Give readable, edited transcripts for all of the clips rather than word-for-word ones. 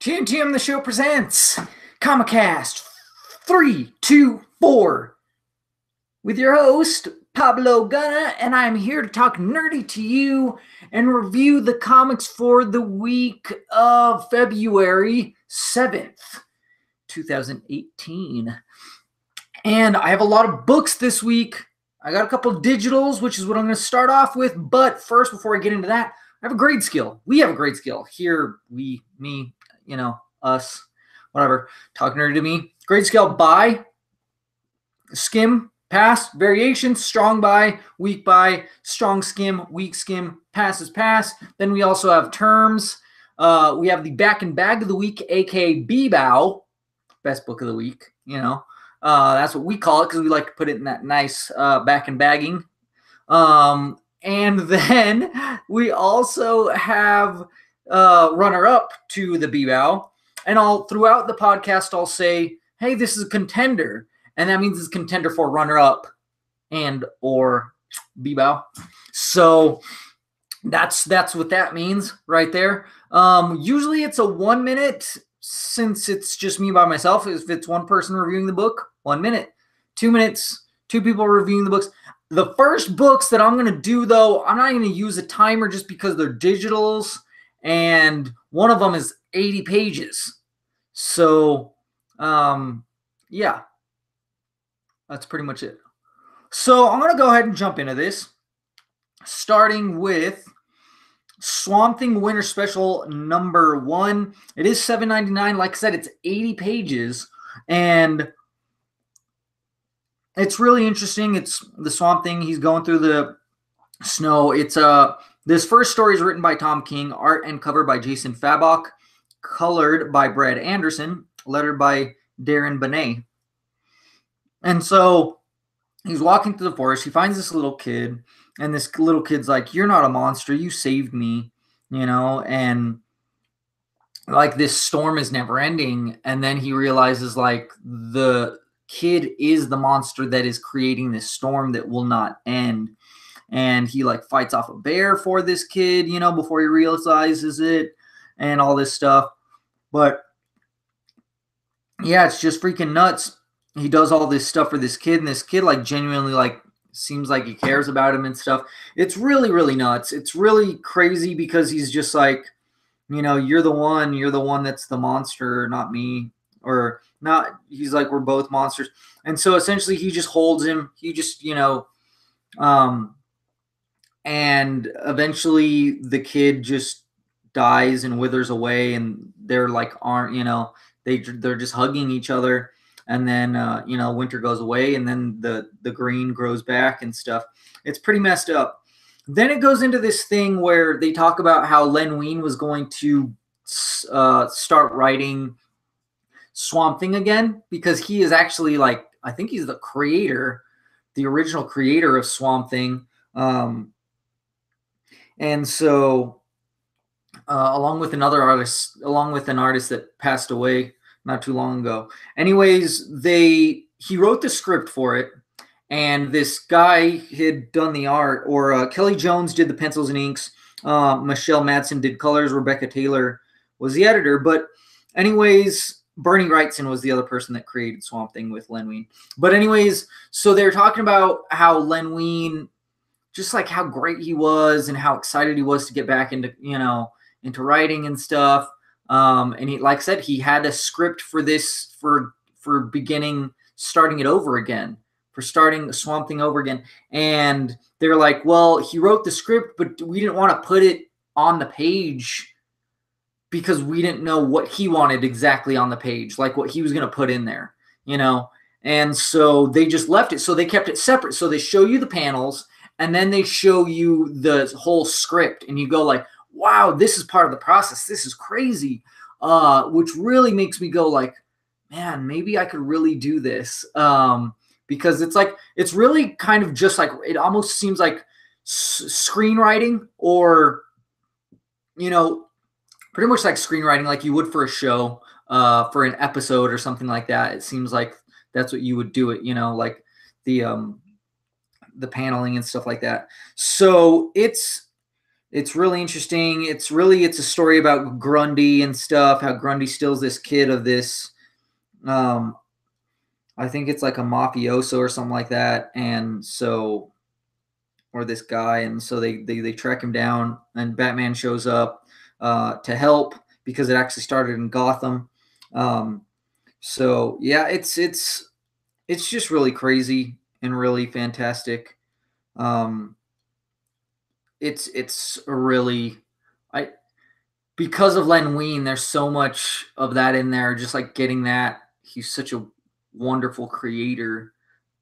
TNTMTheShow presents Comicast 3, 2, 4 with your host, Pablo Gunner, and I'm here to talk nerdy to you and review the comics for the week of February 7th, 2018. And I have a lot of books this week. I got a couple of digitals, which is what I'm going to start off with. But first, before I get into that, I have a grade skill. We have a grade skill. Here, me, us, whatever, talking nerdy to me. Grade scale by, skim, pass, variation, strong by, weak by, strong skim, weak skim, pass is pass. Then we also have terms. We have the back and bag of the week, aka B-Bow, best book of the week, that's what we call it because we like to put it in that nice back and bagging. And then we also have runner-up to the B-Bow. And throughout the podcast, I'll say, hey, this is a contender. And that means it's a contender for runner-up and or B-Bow. So that's what that means right there. Usually it's a 1 minute since it's just me by myself. If it's one person reviewing the book, 1 minute. 2 minutes, two people reviewing the books. The first books that I'm going to do, though, I'm not going to use a timer just because they're digitals. And one of them is 80 pages. So, yeah, that's pretty much it. So I'm going to go ahead and jump into this, starting with Swamp Thing Winter Special number 1. It is $7.99. Like I said, it's 80 pages, and it's really interesting. It's the Swamp Thing. He's going through the snow. It's this first story is written by Tom King, art and cover by Jason Fabok, colored by Brad Anderson, lettered by Darren Benet. And so he's walking through the forest. He finds this little kid, and this little kid's like, "You're not a monster. You saved me," and like this storm is never ending. And then he realizes like the kid is the monster that is creating this storm that will not end. And he like fights off a bear for this kid, before he realizes it and all this stuff. But yeah, it's just freaking nuts. He does all this stuff for this kid, and this kid like genuinely like seems like he cares about him and stuff. It's really, really nuts. It's really crazy because he's just like, you're the one that's the monster, not me. Or not, he's like, we're both monsters. And so essentially he just holds him. He just, and eventually the kid just dies and withers away, and they're like, they're just hugging each other. And then, winter goes away, and then the green grows back and stuff. It's pretty messed up. Then it goes into this thing where they talk about how Len Wein was going to start writing Swamp Thing again, because he is actually like, I think he's the original creator of Swamp Thing. And so along with an artist that passed away not too long ago. Anyways, he wrote the script for it, and this guy had done the art, or Kelly Jones did the pencils and inks. Michelle Madsen did colors. Rebecca Taylor was the editor. But anyways, Bernie Wrightson was the other person that created Swamp Thing with Len Wein. But anyways, so they're talking about how Len Wein, just like how great he was and how excited he was to get back into writing and stuff. And he, like I said, he had a script for this for starting it over again, for starting the Swamp Thing over again. And they're like, well, he wrote the script, but we didn't want to put it on the page because we didn't know what he wanted exactly on the page, like what he was going to put in there, And so they just left it. So they kept it separate. So they show you the panels, and then they show you the whole script, and you go like, wow, this is part of the process. This is crazy, which really makes me go like, man, maybe I could really do this, because it's really kind of just like, it almost seems like screenwriting, or, pretty much like screenwriting like you would for a show, for an episode or something like that. It seems like that's what you would do it, like the paneling and stuff like that. So it's It's really interesting. It's a story about Grundy and stuff. How Grundy steals this kid of this. I think it's like a mafioso or something like that, and so, or this guy, and so they track him down, and Batman shows up to help because it actually started in Gotham. So yeah, it's just really crazy and really fantastic. It's really, I because of Len Wein, there's so much of that in there. Just like getting that, he's such a wonderful creator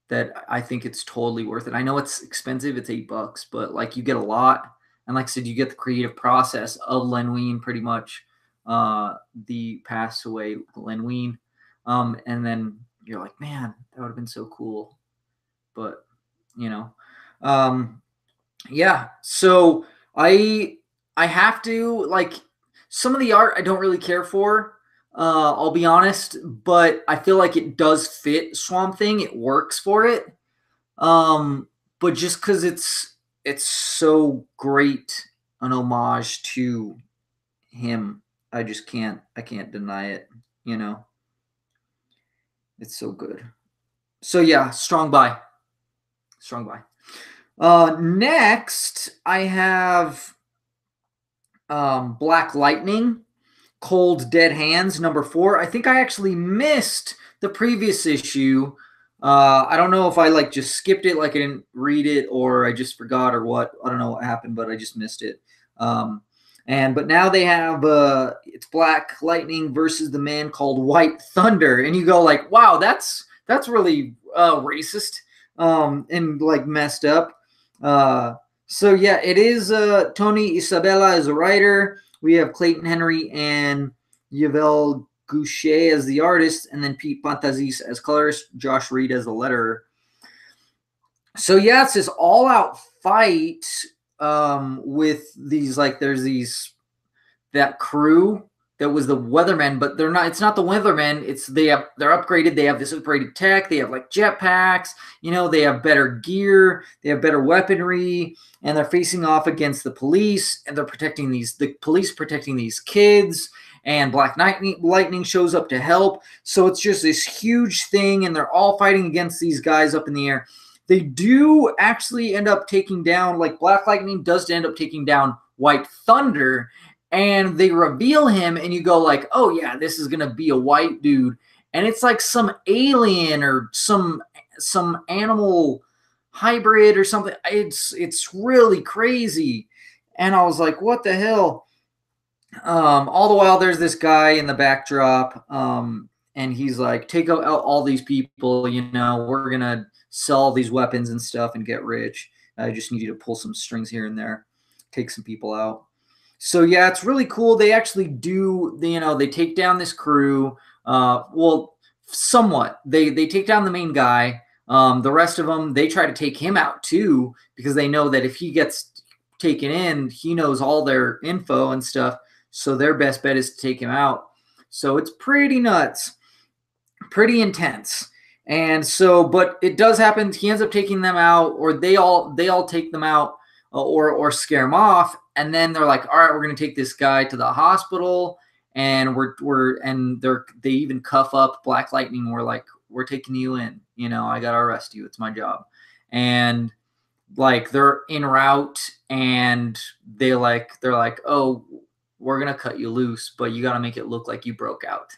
that I think it's totally worth it. I know it's expensive; it's $8, but like you get a lot, and like I said, you get the creative process of Len Wein, pretty much, the passed away Len Wein, and then you're like, man, that would have been so cool, but you know, um, yeah. So I have to like some of the art I don't really care for. I'll be honest, but I feel like it does fit Swamp Thing. It works for it. But just because it's so great an homage to him, I can't deny it. You know, it's so good. So yeah, strong buy. Next I have Black Lightning, Cold Dead Hands, #4. I think I actually missed the previous issue. I don't know if I like just skipped it, like I didn't read it, or I just forgot, or what. I don't know what happened, but I just missed it. But now they have it's Black Lightning versus the man called White Thunder, and you go like, wow, that's really racist, and like messed up. So yeah, it is Tony Isabella as a writer. We have Clayton Henry and Yvel Goucher as the artist, and then Pete Pantazis as colorist, Josh Reed as the letterer. So yeah, it's this all-out fight with these, like, there's that crew that was the Weathermen, but they're not. It's not the Weathermen. They're upgraded. They have this upgraded tech. They have like jetpacks. They have better gear. They have better weaponry, and they're facing off against the police. And they're the police protecting these kids. And Black Lightning shows up to help. So it's just this huge thing, and they're all fighting against these guys up in the air. They do actually end up taking down, like Black Lightning does end up taking down White Thunder. And they reveal him, and you go like, oh yeah, this is gonna be a white dude, and it's like some alien or some animal hybrid or something. It's really crazy, and I was like, what the hell? All the while, there's this guy in the backdrop, and he's like, take out all these people. We're gonna sell these weapons and stuff and get rich. I just need you to pull some strings here and there, take some people out. So yeah, it's really cool. They actually do, they take down this crew. Well, somewhat. They take down the main guy. The rest of them, they try to take him out too, because they know that if he gets taken in, he knows all their info and stuff. So their best bet is to take him out. So it's pretty nuts, pretty intense. And so, but it does happen. He ends up taking them out, or they all take them out, or scare him off. And then they're like, all right, we're going to take this guy to the hospital, and they even cuff up Black Lightning. We're like, we're taking you in, I got to arrest you. It's my job. And like, they're en route, and they're like, oh, we're going to cut you loose, but you got to make it look like you broke out.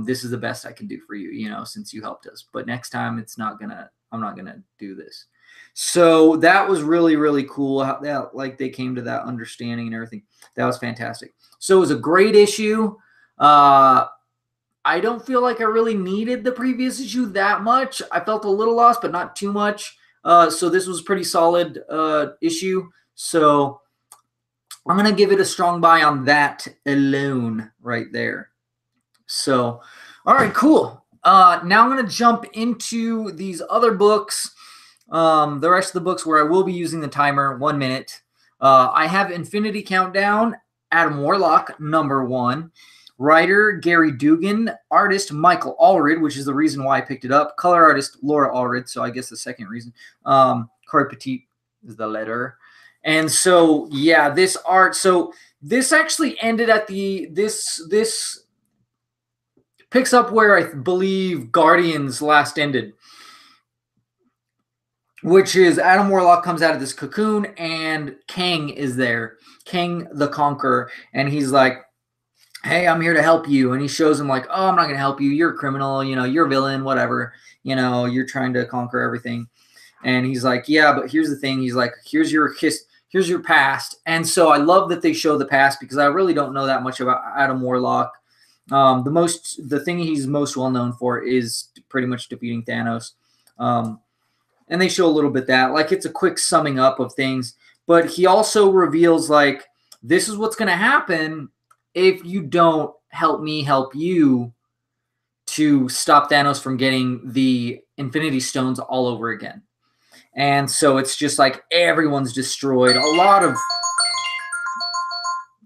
This is the best I can do for you, since you helped us, but next time I'm not going to do this. So that was really, really cool how that, like, they came to that understanding and everything. That was fantastic. So it was a great issue. I don't feel like I really needed the previous issue that much. I felt a little lost, but not too much. So this was a pretty solid issue. So I'm going to give it a strong buy on that alone right there. So, all right, cool. Now I'm going to jump into these other books. The rest of the books where I will be using the timer, 1 minute. I have Infinity Countdown, Adam Warlock, #1. Writer, Gary Dugan. Artist, Michael Allred, which is the reason why I picked it up. Color artist, Laura Allred, so I guess the second reason. Corey Petit is the letterer. And so, yeah, this art. So this actually ended at this picks up where I believe Guardians last ended, which is Adam Warlock comes out of this cocoon and Kang is there, Kang the Conqueror, and he's like, hey, I'm here to help you. And he shows him like, oh, I'm not going to help you. You're a criminal. You're a villain, whatever. You're trying to conquer everything. And he's like, yeah, but here's the thing. He's like, here's your past. And so I love that they show the past because I really don't know that much about Adam Warlock. The thing he's most well known for is pretty much defeating Thanos. And they show a little bit that, like, it's a quick summing up of things. But he also reveals, like, this is what's going to happen if you don't help me help you to stop Thanos from getting the Infinity Stones all over again. And so it's just like everyone's destroyed.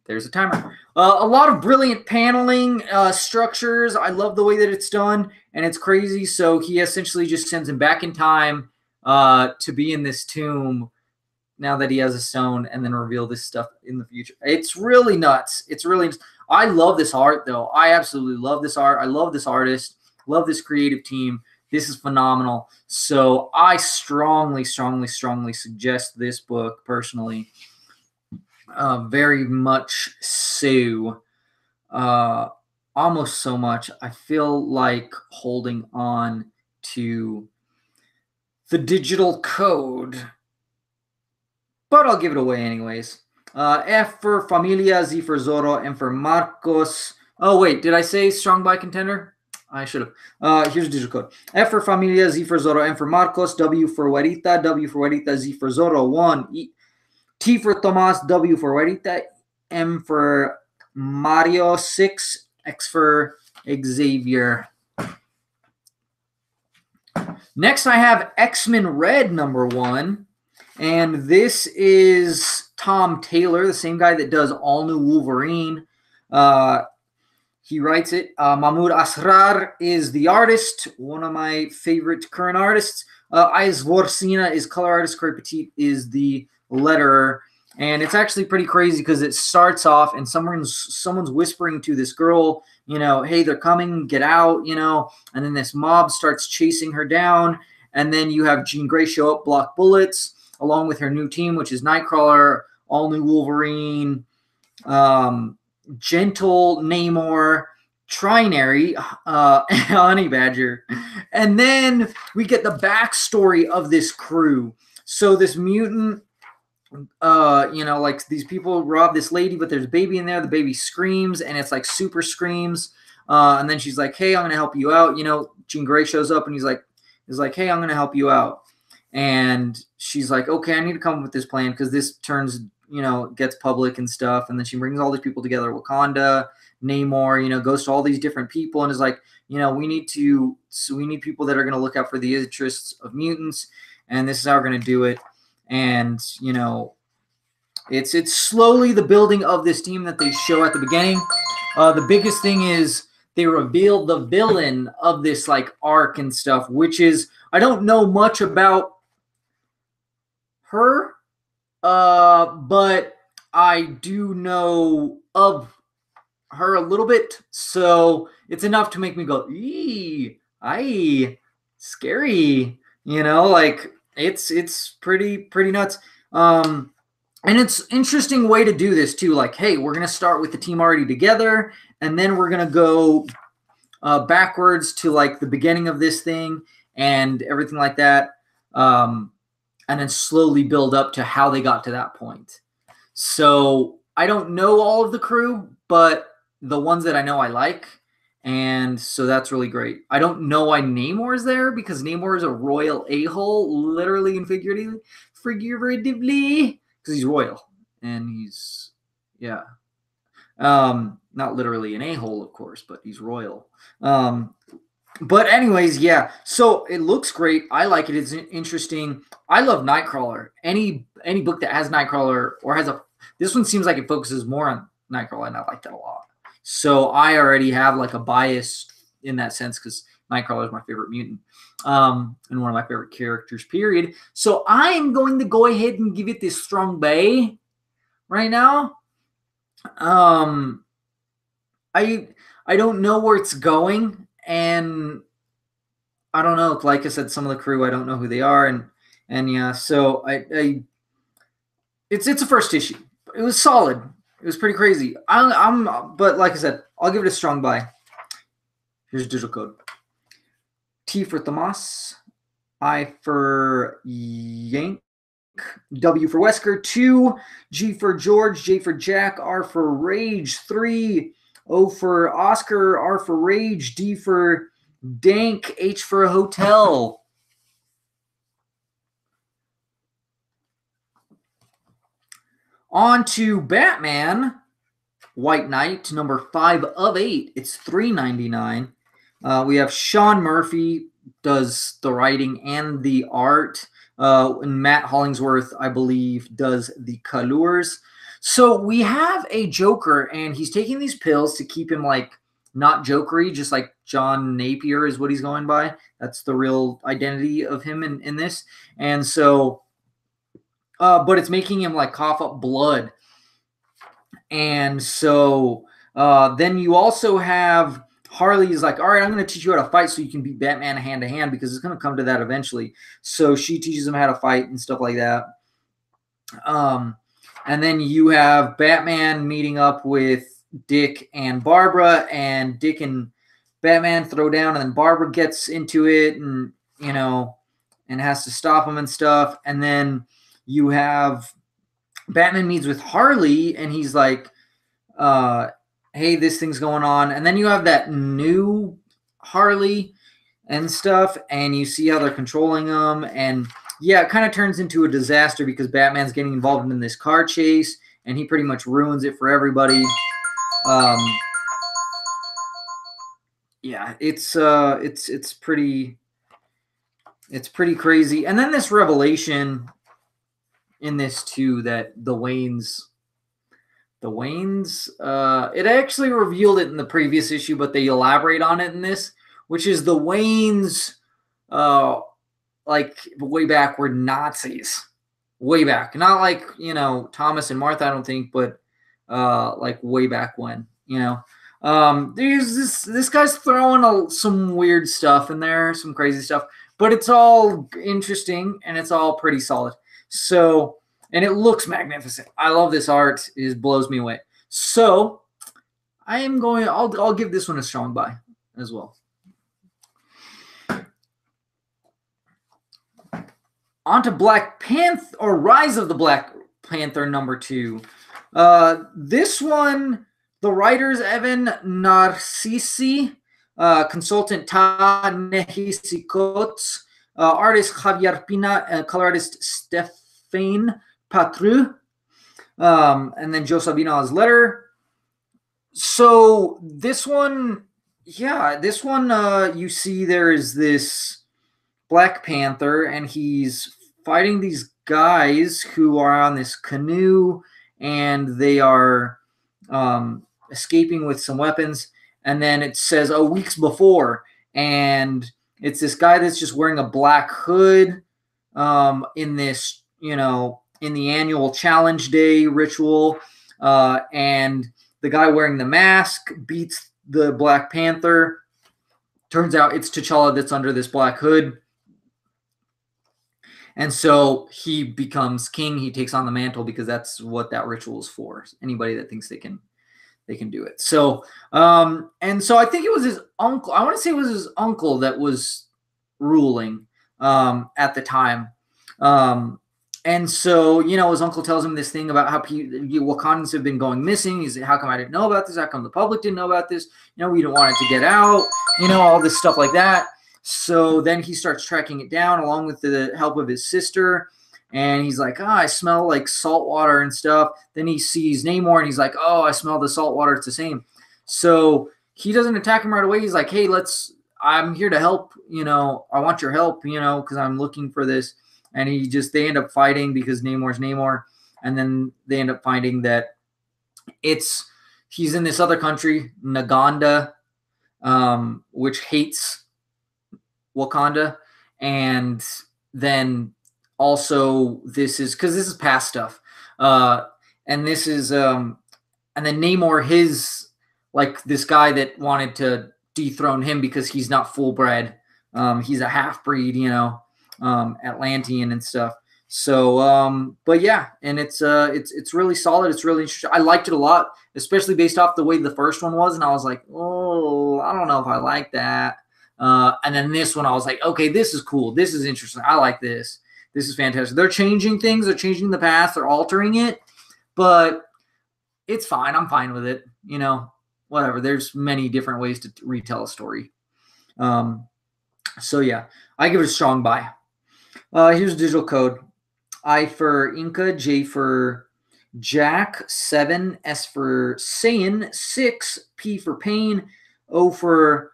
There's a timer. A lot of brilliant paneling structures. I love the way that it's done, and it's crazy. So he essentially just sends him back in time to be in this tomb now that he has a stone, and then reveal this stuff in the future. It's really nuts. I love this art, though. I absolutely love this art. I love this artist. Love this creative team. This is phenomenal. So I strongly, strongly, strongly suggest this book personally. Very much so. Almost so much. I feel like holding on to the digital code, but I'll give it away anyways. F for Familia, Z for Zorro, M for Marcos. Oh, wait, did I say strong by contender? I should have. Here's the digital code. F for Familia, Z for Zorro, M for Marcos, W for Huerita, Z for Zorro, 1. T for Tomas, W for Huerita, M for Mario, 6, X for Xavier. Next, I have X-Men Red #1. And this is Tom Taylor, the same guy that does All New Wolverine. He writes it. Mahmoud Asrar is the artist, one of my favorite current artists. Ais Vorsina is color artist. Corey Petit is the letterer. And it's actually pretty crazy because it starts off and someone's whispering to this girl, hey, they're coming, get out, and then this mob starts chasing her down. And then you have Jean Grey show up, block bullets, along with her new team, which is Nightcrawler, All New Wolverine, Gentle Namor, Trinary, Honey Badger. And then we get the backstory of this crew. So this mutant, like these people rob this lady, but there's a baby in there. The baby screams, and it's like super screams. And then she's like, hey, I'm going to help you out. Jean Grey shows up, and he's like, hey, I'm going to help you out. And she's like, okay, I need to come up with this plan because this turns, gets public and stuff. And then she brings all these people together. Wakanda, Namor, goes to all these different people and is like, we need people that are going to look out for the interests of mutants. And this is how we're going to do it. And, it's slowly the building of this team that they show at the beginning. The biggest thing is they reveal the villain of this like arc and stuff, which is, I don't know much about her, but I do know of her a little bit, so it's enough to make me go, eee, aye, scary, like it's pretty nuts. And it's interesting way to do this too, like, hey, we're gonna start with the team already together, and then we're gonna go backwards to like the beginning of this thing and everything like that. And then slowly build up to how they got to that point. So I don't know all of the crew, but the ones that I know I like. And so that's really great. I don't know why Namor's there because Namor is a royal a-hole, literally and figuratively, because he's royal. And he's, yeah. Not literally an a-hole, of course, but he's royal. But anyways, yeah. So it looks great. I like it. It's interesting. I love Nightcrawler. Any book that has Nightcrawler or has this one seems like it focuses more on Nightcrawler, and I like that a lot. So I already have like a bias in that sense because Nightcrawler is my favorite mutant, and one of my favorite characters, period. So I'm going to go ahead and give it this strong bay right now. I don't know where it's going, and I don't know. Like I said, some of the crew, I don't know who they are, and yeah, so it's a first issue. It was solid. It was pretty crazy. But like I said, I'll give it a strong buy. Here's digital code. T for Thomas, I for Yank, W for Wesker, 2, G for George, J for Jack, R for Rage, 3, O for Oscar, R for Rage, D for Dank, H for Hotel. On to Batman, White Knight, number 5 of 8. It's $3.99. We have Sean Murphy does the writing and the art. And Matt Hollingsworth, I believe, does the colors. So we have a Joker, and he's taking these pills to keep him like not jokery, just like John Napier is what he's going by. That's the real identity of him in this. And so, but it's making him like cough up blood. And so then you also have Harley's like, all right, I'm going to teach you how to fight so you can beat Batman hand to hand, because it's going to come to that eventually. So she teaches him how to fight and stuff like that. And then you have Batman meeting up with Dick and Barbara, and Dick and Batman throw down, and then Barbara gets into it and, you know, and has to stop him and stuff. And then you have Batman meets with Harley, and he's like, hey, this thing's going on. And then you have that new Harley and stuff, and you see how they're controlling them. And yeah, it kind of turns into a disaster because Batman's getting involved in this car chase, and he pretty much ruins it for everybody. Yeah, it's pretty crazy. And then this revelation in this too, that the Waynes, it actually revealed it in the previous issue, but they elaborate on it in this, which is the Waynes, like way back were Nazis, way back, not like, you know, Thomas and Martha, I don't think, but like way back when, you know. There's this guy's throwing some weird stuff in there, some crazy stuff, but it's all interesting and it's all pretty solid. So, and it looks magnificent. I love this art. It blows me away. So I'll give this one a strong buy as well. On to Black Panther, or Rise of the Black Panther number 2. This one, the writers Evan Narcisi, consultant Todd Nehisi-Coates, artist Javier Pina, color artist Stéphane Patru, and then Joe Sabino as letter. So this one, yeah, you see there is this Black Panther, and he's fighting these guys who are on this canoe, and they are escaping with some weapons. And then it says, weeks before, and it's this guy that's just wearing a black hood in this, you know, in the annual Challenge Day ritual, and the guy wearing the mask beats the Black Panther. Turns out it's T'Challa that's under this black hood. And so he becomes king. He takes on the mantle because that's what that ritual is for. Anybody that thinks they can do it. So, and so I think it was his uncle. I want to say it was his uncle that was ruling at the time. And so, you know, his uncle tells him this thing about how Wakandans have been going missing. He's like, how come I didn't know about this? How come the public didn't know about this? You know, we don't want it to get out, you know, all this stuff like that. So then he starts tracking it down along with the help of his sister. And he's like, I smell like salt water and stuff. Then he sees Namor and he's like, I smell the salt water. It's the same. So he doesn't attack him right away. He's like, hey, I'm here to help. You know, I want your help, you know, because I'm looking for this. And they end up fighting because Namor's Namor. And then they end up finding that he's in this other country, Naganda, which hates Wakanda, and then also this is because this is past stuff, and this is and then Namor, his like this guy that wanted to dethrone him because he's not full bred, he's a half breed, Atlantean and stuff. So, but yeah, and it's really solid. It's really interesting. I liked it a lot, especially based off the way the first one was, and I was like, oh, I don't know if I like that. And then this one, I was like, okay, this is cool. This is interesting. I like this. This is fantastic. They're changing things. They're changing the past. They're altering it, but it's fine. I'm fine with it. Whatever. There's many different ways to retell a story. So yeah, I give it a strong buy. Here's a digital code. I for Inca, J for Jack, 7, S for Saiyan, 6, P for Pain, O for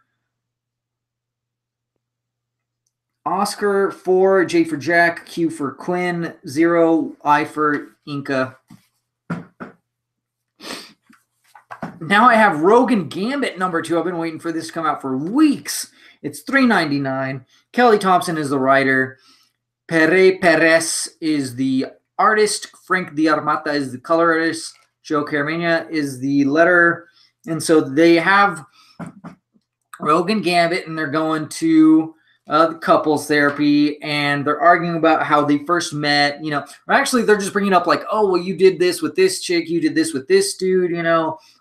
Oscar, 4, J for Jack, Q for Quinn, 0, I for Inca. Now I have Rogue and Gambit number 2. I've been waiting for this to come out for weeks. It's $3.99. Kelly Thompson is the writer. Pere Perez is the artist. Frank Diarmata is the color artist. Joe Caramagna is the letterer. And so they have Rogue and Gambit, and they're going to the couples therapy, and they're arguing about how they first met, or actually they're just bringing up like, oh, well, you did this with this chick, you did this with this dude,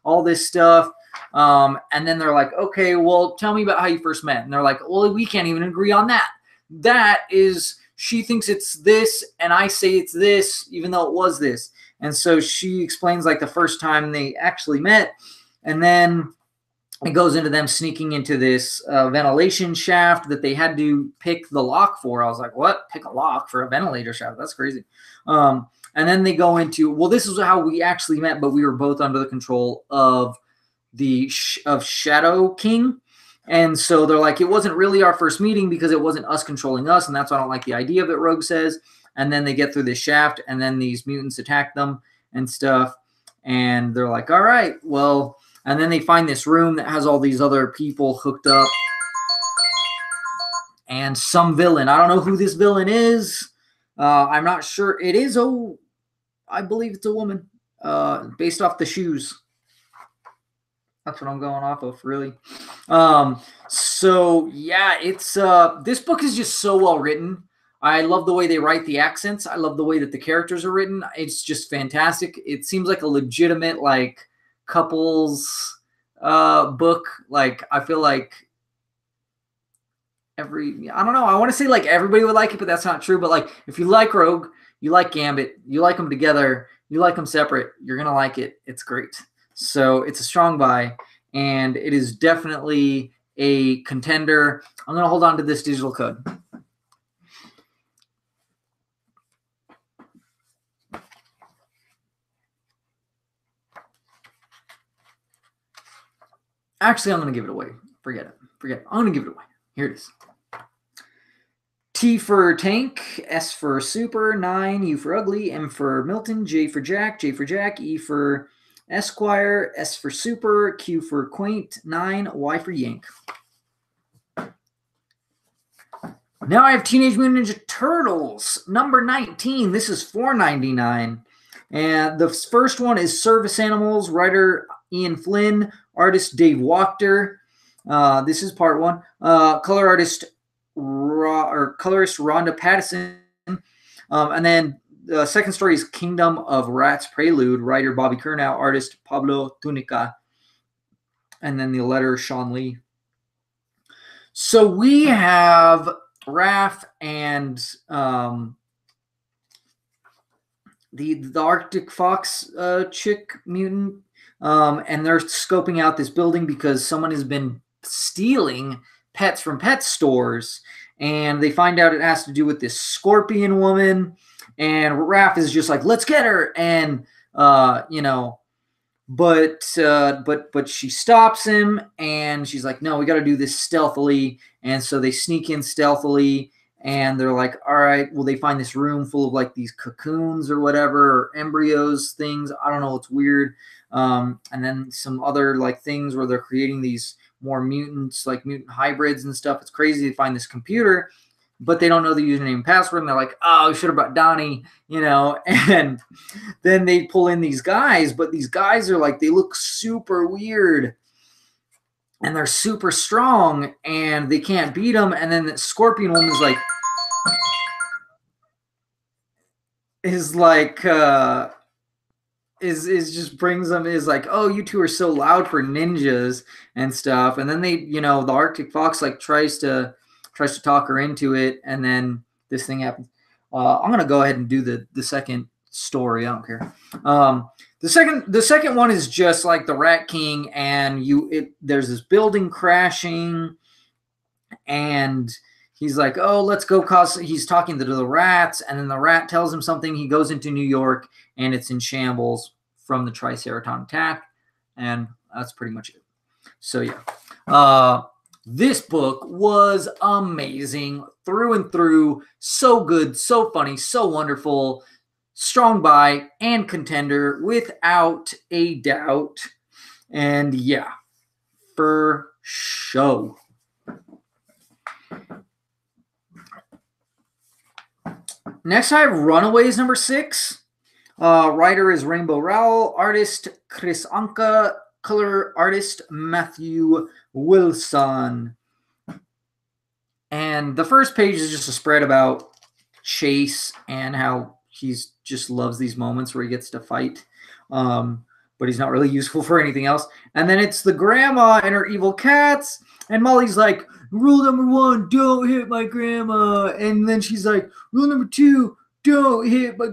all this stuff. And then they're like, okay, well, tell me about how you first met. And they're like, well, we can't even agree on that. That is, she thinks it's this, and I say it's this, even though it was this. And so she explains like the first time they actually met, and then it goes into them sneaking into this ventilation shaft that they had to pick the lock for. I was like, what? Pick a lock for a ventilator shaft? That's crazy. And then they go into, well, this is how we actually met, but we were both under the control of of Shadow King. And so they're like, it wasn't really our first meeting because it wasn't us controlling us, and that's why I don't like the idea of it, Rogue says. And then they get through this shaft, and then these mutants attack them and stuff. And they're like, all right, well... And then they find this room that has all these other people hooked up. And some villain. I don't know who this villain is. I'm not sure. It is, I believe it's a woman. Based off the shoes. That's what I'm going off of, really. So, yeah, it's this book is just so well written. I love the way they write the accents. I love the way that the characters are written. It's just fantastic. It seems like a legitimate, like, couples book. Like, I feel like I don't know, I want to say like everybody would like it, but that's not true. But like, if you like Rogue, you like Gambit, you like them together, you like them separate, you're gonna like it. It's great. So it's a strong buy, and it is definitely a contender. I'm gonna hold on to this digital code. Actually, I'm going to give it away. Forget it. I'm going to give it away. Here it is. T for Tank, S for Super, 9, U for Ugly, M for Milton, J for Jack, E for Esquire, S for Super, Q for Quaint, 9, Y for Yank. Now I have Teenage Mutant Ninja Turtles, number 19. This is $4.99. And the first one is Service Animals, writer Ian Flynn, artist Dave Wachter. This is part 1. Colorist Rhonda Pattison. And then the second story is Kingdom of Rats Prelude, writer Bobby Curnow, artist Pablo Tunica. And then the letter Sean Lee. So we have Raph and the Arctic Fox chick mutant. And they're scoping out this building because someone has been stealing pets from pet stores. And they find out it has to do with this scorpion woman. And Raph is just like, let's get her. And, but she stops him. And she's like, no, we got to do this stealthily. And so they sneak in stealthily. And they're like, all right, well, they find this room full of like these cocoons or whatever, or embryos, things. I don't know. It's weird. And then some other like things where they're creating these more mutants, like mutant hybrids and stuff. It's crazy. They find this computer, but they don't know the username and password. And they're like, oh, we should have brought Donnie, and then they pull in these guys, but these guys are like, they look super weird. And they're super strong, and they can't beat them. And then the Scorpion Woman is just brings them, is like, oh, you two are so loud for ninjas and stuff. And then they, the Arctic Fox like tries to talk her into it, and then this thing happens. I'm gonna go ahead and do the second story. I don't care. The second one is just like the Rat King, and there's this building crashing, and he's like, oh, let's go he's talking to the rats, and then the rat tells him something. He goes into New York, and it's in shambles from the Triceraton attack, and that's pretty much it. So yeah. This book was amazing through and through. So good, so funny, so wonderful. Strong buy and contender without a doubt. And yeah, for show. Next, I have Runaways number 6. Writer is Rainbow Rowell. Artist Chris Anka. Color artist Matthew Wilson. And the first page is just a spread about Chase and how he just loves these moments where he gets to fight. But he's not really useful for anything else. And then it's the grandma and her evil cats. And Molly's like, rule number 1, don't hit my grandma. And then she's like, rule number 2, don't hit my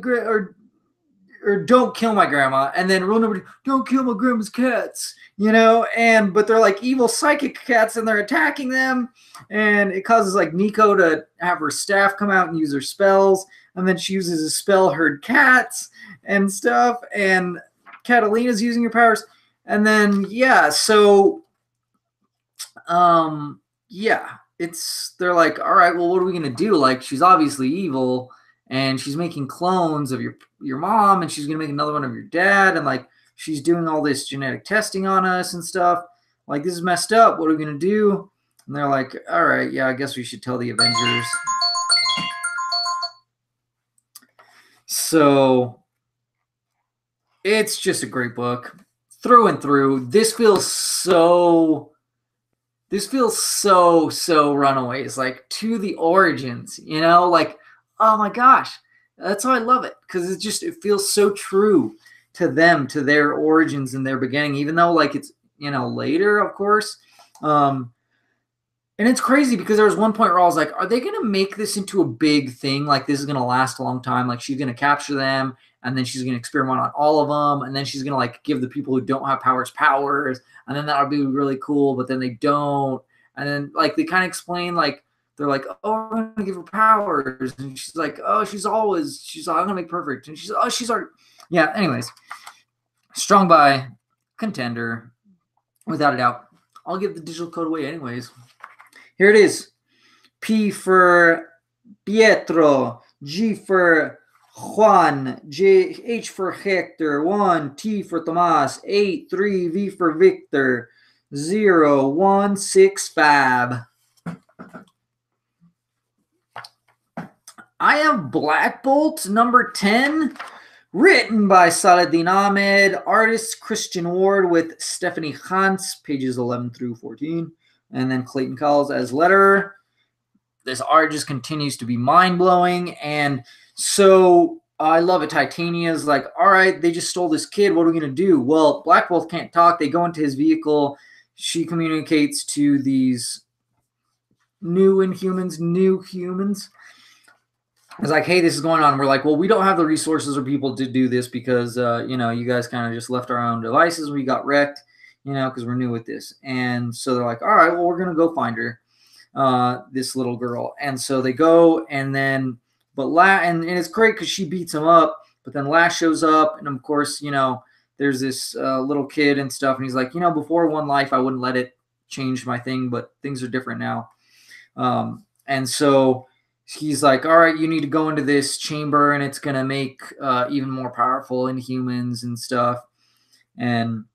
or don't kill my grandma. And then rule number 2, don't kill my grandma's cats. But they're like evil psychic cats, and they're attacking them. And it causes like Nico to have her staff come out and use her spells. And then she uses a spell, herd cats and stuff. And Catalina's using her powers. And then, yeah, so, they're like, all right, well, what are we going to do? Like, she's obviously evil, and she's making clones of your mom, and she's going to make another one of your dad. And like, she's doing all this genetic testing on us and stuff. Like, this is messed up. What are we going to do? And they're like, all right, yeah, I guess we should tell the Avengers. So it's just a great book through and through. This feels so Runaways, like to the origins, like, oh my gosh, that's why I love it. Because it feels so true to them, to their origins and their beginning, even though like it's, later, of course. And it's crazy because there was one point where I was like, are they going to make this into a big thing? Like, this is going to last a long time. Like, she's going to capture them, and then she's going to experiment on all of them. And then she's going to like give the people who don't have powers. And then that would be really cool, but then they don't. And then like, they kind of explain, like, they're like, oh, we're going to give her powers. And she's like, oh, she's like, I'm going to make perfect. And she's already, yeah. Anyways, strong buy, contender, without a doubt. I'll give the digital code away anyways. Here it is. P for Pietro, G for Juan, H for Hector, 1, T for Tomas, 8, 3, V for Victor, 0, 1, 6, Fab. I have Black Bolt number 10, written by Saladin Ahmed, artist Christian Ward with Stephanie Hans, pages 11 through 14. And then Clayton Cowles as letterer. This art just continues to be mind-blowing. And so I love it. Titania's like, all right, they just stole this kid. What are we going to do? Well, Black Bolt can't talk. They go into his vehicle. She communicates to these new humans. It's like, hey, this is going on. We're like, well, we don't have the resources or people to do this because, you guys kind of just left our own devices. We got wrecked. Because we're new with this. And so they're like, all right, well, we're going to go find her, this little girl. And so they go, and then, and it's great because she beats him up, but then Lash shows up, and of course, there's this little kid and stuff, and he's like, before one life, I wouldn't let it change my thing, but things are different now. And so he's like, all right, you need to go into this chamber and it's going to make even more powerful Inhumans and stuff. And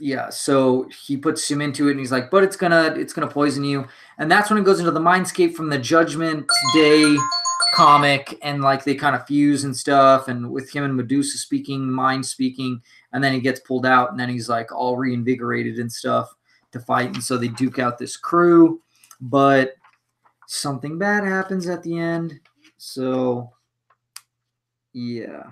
yeah, so he puts him into it and he's like, but it's gonna poison you. And that's when it goes into the Mindscape from the Judgment Day comic, and like they kind of fuse and stuff, and with him and Medusa speaking, mind speaking, and then he gets pulled out, and then he's like all reinvigorated and stuff to fight. And so they duke out this crew, but something bad happens at the end. So yeah.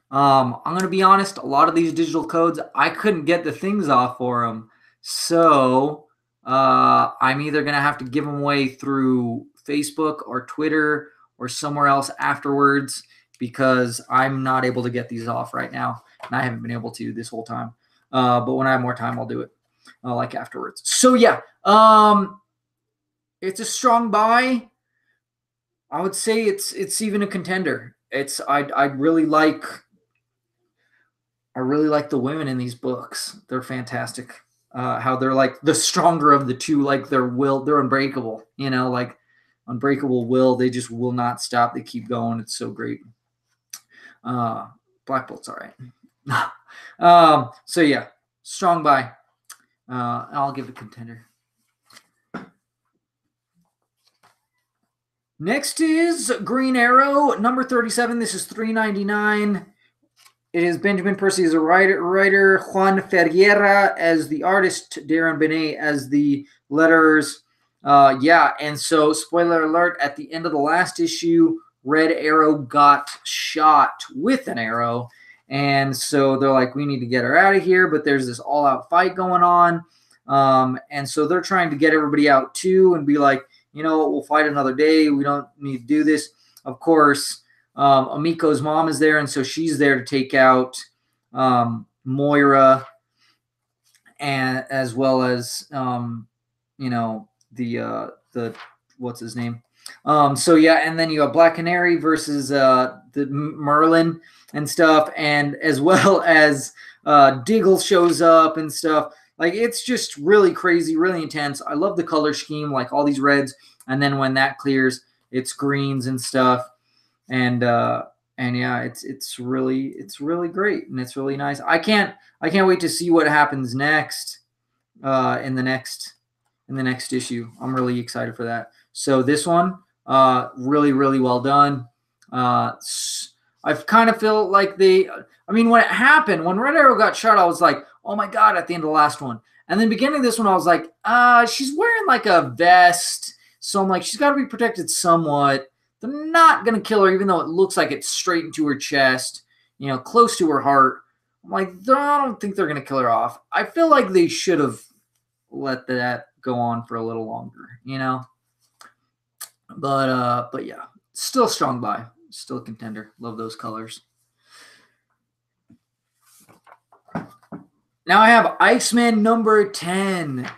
I'm going to be honest, a lot of these digital codes, I couldn't get the things off for them. So I'm either going to have to give them away through Facebook or Twitter or somewhere else afterwards, because I'm not able to get these off right now. And I haven't been able to this whole time. But when I have more time, I'll do it like afterwards. So yeah, it's a strong buy. I would say it's even a contender. I really like the women in these books. They're fantastic. How they're like the stronger of the two, like they're unbreakable, like unbreakable will. They just will not stop. They keep going. It's so great. Black Bolt's all right. So yeah, strong buy. I'll give it contender. Next is Green Arrow, number 37. This is $3.99. It is Benjamin Percy as a writer, Juan Ferreira as the artist, Darren Benet as the letters. Yeah, and so spoiler alert, at the end of the last issue, Red Arrow got shot with an arrow. And so they're like, we need to get her out of here, but there's this all-out fight going on. And so they're trying to get everybody out too and be like, you know what, we'll fight another day. We don't need to do this. Of course, Amiko's mom is there, and so she's there to take out Moira, and as well as the what's his name. So yeah, and then you have Black Canary versus the Merlin and stuff, and as well as Diggle shows up and stuff. Like, it's just really crazy, really intense. I love the color scheme, like all these reds, and then when that clears, it's greens and stuff. And yeah, it's really great, and it's really nice. I can't wait to see what happens next in the next issue. I'm really excited for that. So this one, really well done. I've kind of felt like when it happened, when Red Arrow got shot, I was like, oh my God, at the end of the last one. And then beginning of this one, I was like, she's wearing like a vest. So I'm like, she's got to be protected somewhat. They're not going to kill her, even though it looks like it's straight into her chest, close to her heart. I'm like, I don't think they're going to kill her off. I feel like they should have let that go on for a little longer, But yeah, still strong buy. Still a contender. Love those colors. Now I have Iceman number 10.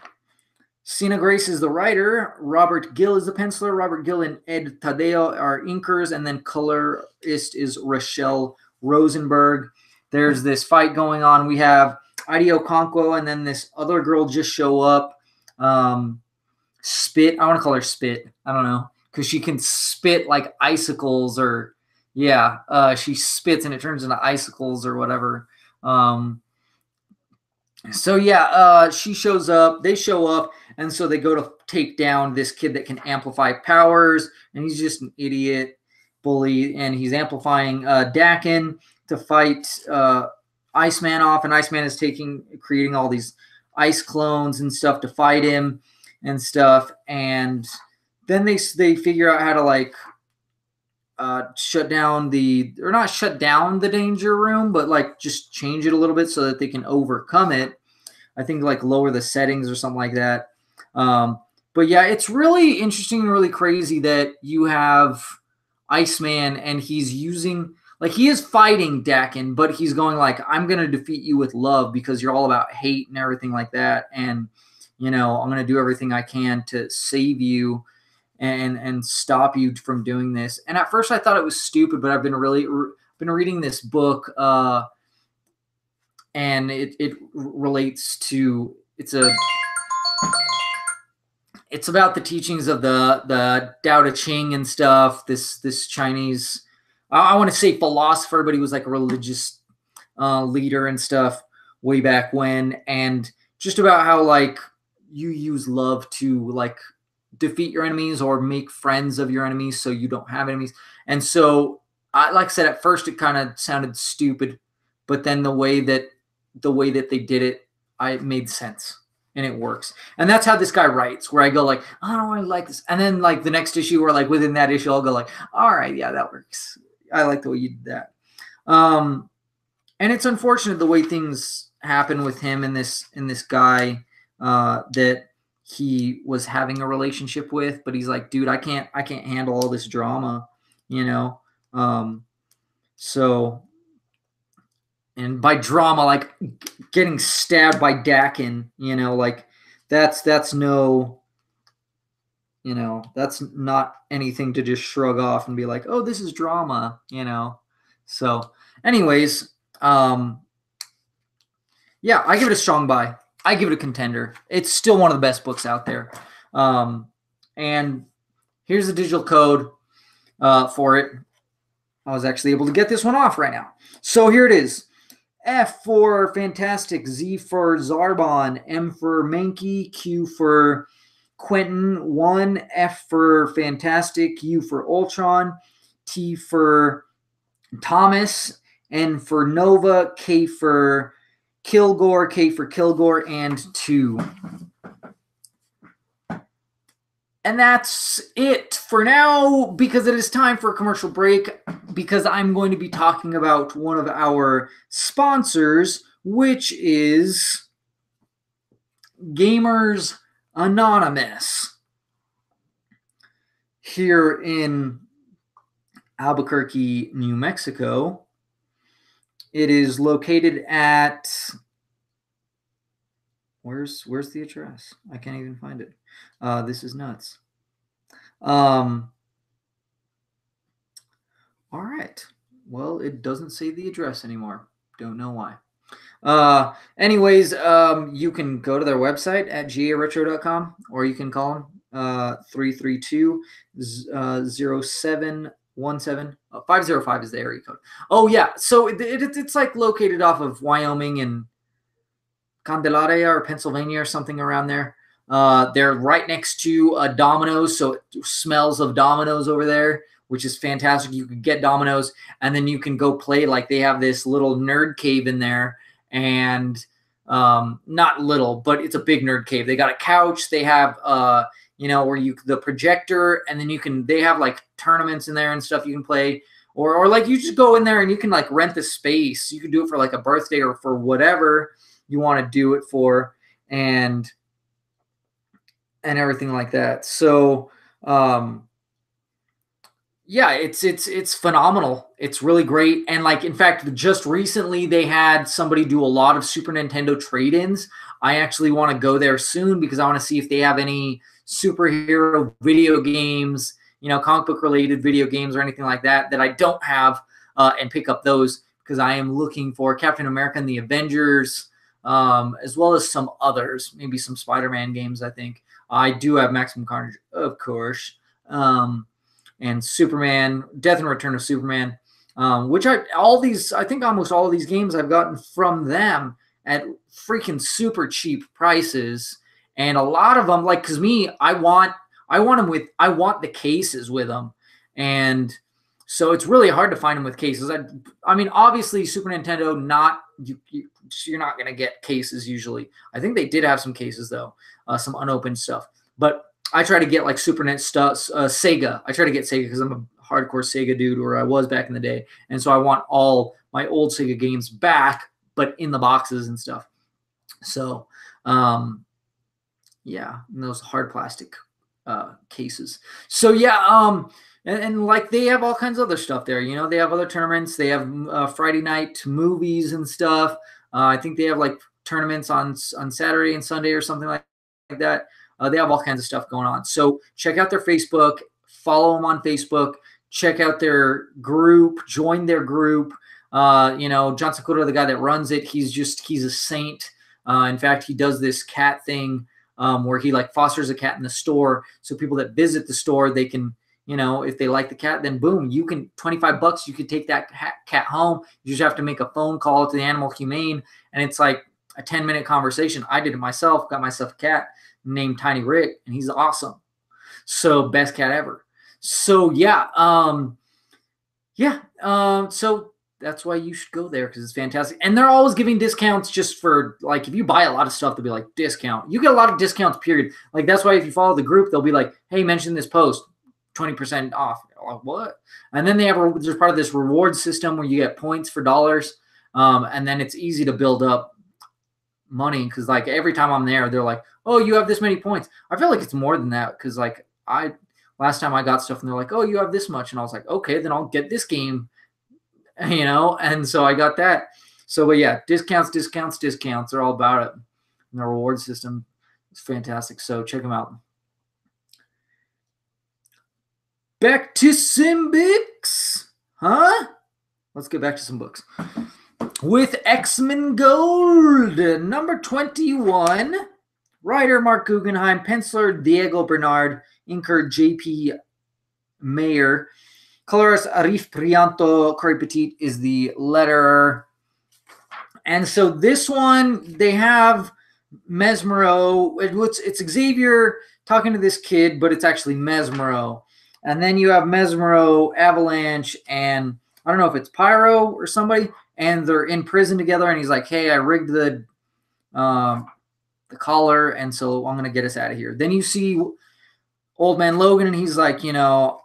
Sina Grace is the writer. Robert Gill is the penciler. Robert Gill and Ed Tadeo are inkers. And then colorist is Rochelle Rosenberg. There's this fight going on. We have Idio Conquo and then this other girl just show up. Spit. I want to call her Spit. I don't know. Because she can spit like icicles or, yeah, she spits and it turns into icicles or whatever. So yeah, she shows up, they show up, and so they go to take down this kid that can amplify powers, and he's just an idiot bully, and he's amplifying Dakin to fight Iceman off, and Iceman is creating all these ice clones and stuff to fight him and stuff, and then they figure out how to like shut down not shut down the danger room, but like just change it a little bit so that they can overcome it. I think like lower the settings or something like that. But yeah, it's really interesting and really crazy that you have Iceman and he's using, like, he is fighting Dakin, but he's going like, I'm going to defeat you with love because you're all about hate and everything like that. And, I'm going to do everything I can to save you and stop you from doing this. And at first I thought it was stupid, but I've been reading this book, and it relates to, it's a it's about the teachings of the Tao Te Ching and stuff. This Chinese, I want to say philosopher, but he was like a religious leader and stuff way back when, and just about how like you use love to like defeat your enemies or make friends of your enemies so you don't have enemies. And so like I said, at first it kind of sounded stupid, but then the way that they did it, it made sense and it works. And that's how this guy writes, where I go like, I don't really like this. And then like the next issue, or like within that issue, I'll go like, all right, yeah, that works. I like the way you did that. And it's unfortunate the way things happen with him and this guy that he was having a relationship with, but he's like, dude, I can't handle all this drama, you know? So, and by drama, like getting stabbed by Dakin, you know, like that's no, you know, that's not anything to just shrug off and be like, oh, this is drama, you know? So anyways, yeah, I give it a strong buy. I give it a contender. It's still one of the best books out there. And here's the digital code for it. I was actually able to get this one off right now. So here it is. F for Fantastic, Z for Zarbon, M for Mankey, Q for Quentin, 1, F for Fantastic, U for Ultron, T for Thomas, N for Nova, K for Kilgore, K for Kilgore, and 2. And that's it for now, because it is time for a commercial break, because I'm going to be talking about one of our sponsors, which is Gamers Anonymous here in Albuquerque, New Mexico. It is located at, where's the address? I can't even find it. This is nuts. All right. Well, it doesn't say the address anymore. Don't know why. Anyways, you can go to their website at garetro.com, or you can call them 332-0717. 505 is the area code. Oh yeah, so it's like located off of Wyoming and Candelaria or Pennsylvania or something around there. They're right next to Domino's, so it smells of Domino's over there, which is fantastic. You can get Domino's, and then you can go play. Like they have this little nerd cave in there, and not little, but it's a big nerd cave. They got a couch. They have where the projector, and then they have like tournaments in there and stuff you can play, or like you just go in there and you can like rent the space. You can do it for like a birthday or for whatever you want to do it for, and everything like that. So, yeah, it's phenomenal. It's really great. And like, in fact, just recently they had somebody do a lot of Super Nintendo trade-ins. I actually want to go there soon because I want to see if they have any superhero video games, comic book related video games or anything like that I don't have, and pick up those, because I am looking for Captain America and the Avengers, as well as some others, maybe some Spider-Man games. I think I do have Maximum Carnage, of course, and Superman, Death and Return of Superman, which I think almost all of these games I've gotten from them at freaking super cheap prices. And a lot of them, like, because I want the cases with them. And so it's really hard to find them with cases. I mean, obviously Super Nintendo, you're not going to get cases usually. I think they did have some cases though, some unopened stuff. But I try to get like Super NES stuff, Sega. I try to get Sega because I'm a hardcore Sega dude, or I was back in the day. And so I want all my old Sega games back, but in the boxes and stuff. So, yeah, and those hard plastic cases. So yeah, and like they have all kinds of other stuff there. They have other tournaments. They have Friday night movies and stuff. I think they have like tournaments on Saturday and Sunday or something like that. They have all kinds of stuff going on. So check out their Facebook, follow them on Facebook, check out their group, join their group. John Sakuda, the guy that runs it, he's a saint. In fact, he does this cat thing where he like fosters a cat in the store. So people that visit the store, they can, you know, if they like the cat, then boom, you can $25. You can take that cat home. You just have to make a phone call to the Animal Humane, and it's like a 10-minute conversation. I did it myself. Got myself a cat named Tiny Rick, and he's awesome. So best cat ever. So yeah, so that's why you should go there, because it's fantastic. And they're always giving discounts just for, like, if you buy a lot of stuff, they'll be like, discount. You get a lot of discounts, period. Like, that's why if you follow the group, they'll be like, hey, mention this post, 20% off. Like, what? And then there's part of this reward system where you get points for dollars. And then it's easy to build up money, because like every time I'm there, they're like, oh, you have this many points. I feel like it's more than that, because like last time I got stuff and they're like, oh, you have this much. And I was like, okay, then I'll get this game, you know? And so I got that. So, but yeah, discounts. They're all about it. And the reward system is fantastic. So check them out. Back to some books. Huh? Let's get back to some books. With X-Men Gold, number 21. Writer Mark Guggenheim, penciler Diego Bernard, inker J.P. Mayer, colorist Arif Prianto, Corey Petit is the letterer. And so this one, they have Mesmero. It's Xavier talking to this kid, but it's actually Mesmero. And then you have Mesmero, Avalanche, and I don't know if it's Pyro or somebody, and they're in prison together, and he's like, hey, I rigged the collar, and so I'm going to get us out of here. Then you see Old Man Logan, and he's like, you know,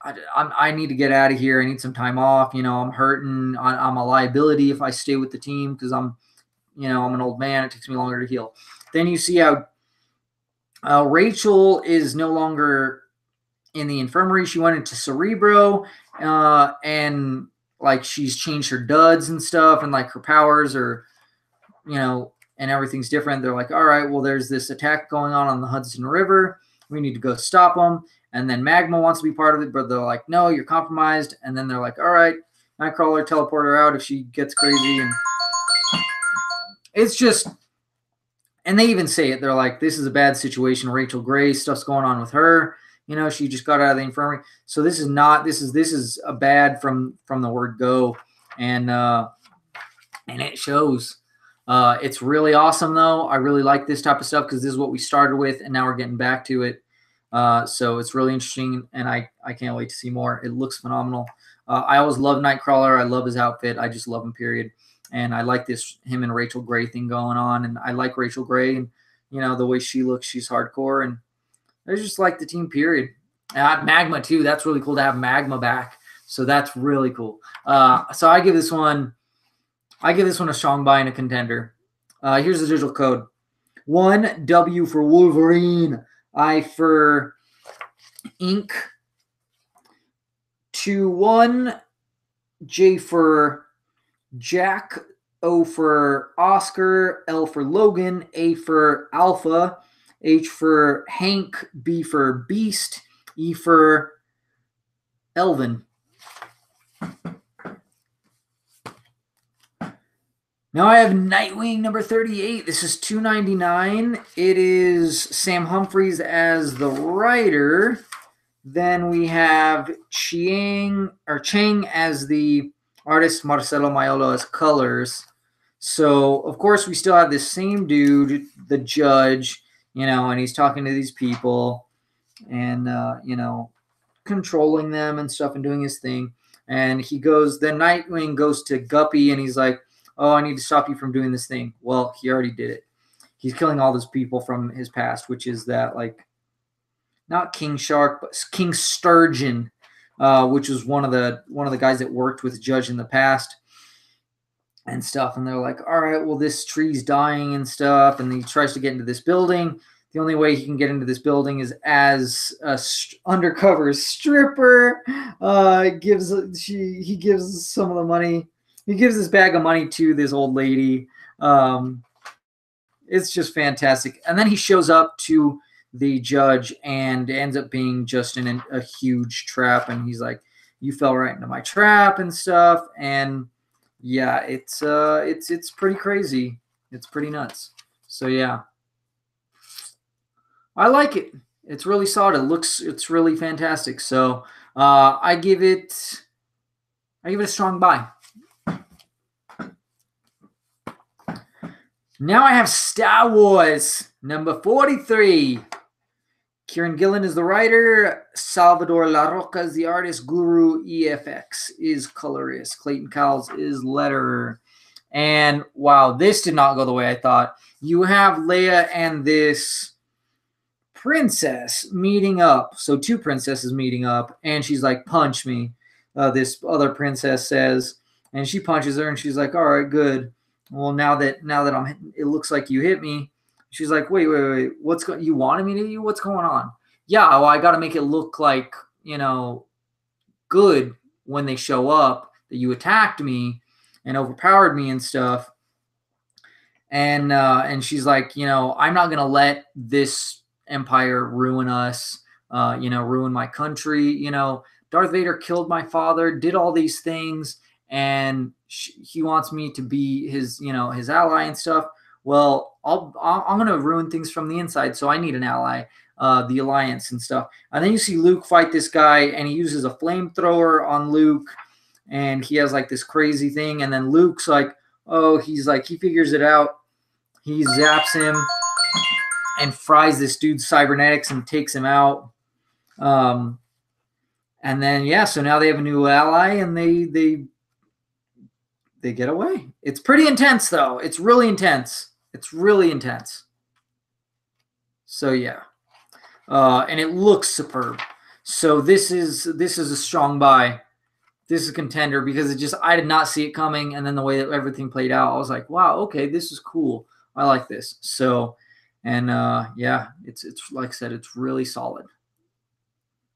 I need to get out of here. I need some time off. You know, I'm hurting. I'm a liability if I stay with the team, because I'm an old man. It takes me longer to heal. Then you see how Rachel is no longer in the infirmary. She went into Cerebro, and like she's changed her duds and stuff, and like her powers are, you know, and everything's different. They're like, all right, well, there's this attack going on the Hudson River. We need to go stop them. And then Magma wants to be part of it, but they're like, no, you're compromised. And then they're like, all right, Nightcrawler, teleport her out if she gets crazy. And it's just, and they even say it. They're like, this is a bad situation. Rachel Gray, stuff's going on with her. You know, she just got out of the infirmary. So this is a bad from the word go. And it shows. It's really awesome, though. I really like this type of stuff, because this is what we started with, and now we're getting back to it. So it's really interesting, and I can't wait to see more. It looks phenomenal. I always love Nightcrawler. I love his outfit. I just love him, period. And I like him and Rachel Gray thing going on, and I like Rachel Gray, and, you know, the way she looks, she's hardcore, and I just like the team, period. Magma, too. That's really cool to have Magma back. So that's really cool. So I give this one a strong buy and a contender. Here's the digital code. 1 W for Wolverine, I for Ink, 2-1, J for Jack, O for Oscar, L for Logan, A for Alpha, H for Hank, B for Beast, E for Elvin. Now I have Nightwing number 38. This is $2.99. It is Sam Humphries as the writer. Then we have Chang as the artist, Marcelo Maiolo as colors. So, of course, we still have this same dude, the judge, you know, and he's talking to these people and, you know, controlling them and stuff and doing his thing. And then Nightwing goes to Guppy, and he's like, oh, I need to stop you from doing this thing. Well, he already did it. He's killing all those people from his past, which is that, like, not King Shark, but King Sturgeon, which was one of the guys that worked with Judge in the past and stuff. And they're like, all right, well, this tree's dying and stuff. And he tries to get into this building. The only way he can get into this building is as a undercover stripper. He gives some of the money. He gives this bag of money to this old lady. It's just fantastic. And then he shows up to the judge and ends up being just in a huge trap. And he's like, you fell right into my trap and stuff. And yeah, it's pretty crazy. It's pretty nuts. So yeah. I like it. It's really solid. It's really fantastic. So I give it a strong buy. Now I have Star Wars number 43. Kieran Gillen is the writer. Salvador La Roca is the artist. Guru EFX is colorist. Clayton Cowles is letterer. And wow, this did not go the way I thought. You have Leia and this princess meeting up. So two princesses meeting up, and she's like, punch me. This other princess says, and she punches her, and she's like, all right, good. Well, now that it looks like you hit me. She's like, wait, you wanted me to hit you? What's going on? Yeah, well, I got to make it look like, good when they show up that you attacked me and overpowered me and stuff. And she's like, I'm not gonna let this empire ruin us, ruin my country. Darth Vader killed my father, did all these things, and he wants me to be his ally and stuff. Well, I'm gonna ruin things from the inside, so I need an ally, the Alliance and stuff. And then you see Luke fight this guy, and he uses a flamethrower on Luke, and he has like this crazy thing, and then Luke's like, oh, he figures it out. He zaps him and fries this dude's cybernetics and takes him out. And then so now they have a new ally, and they get away. It's pretty intense though. It's really intense. So yeah, and it looks superb. So this is a strong buy. This is a contender because I did not see it coming, and then the way that everything played out, I was like, wow, okay, this is cool. I like this. So, and it's like I said, it's really solid.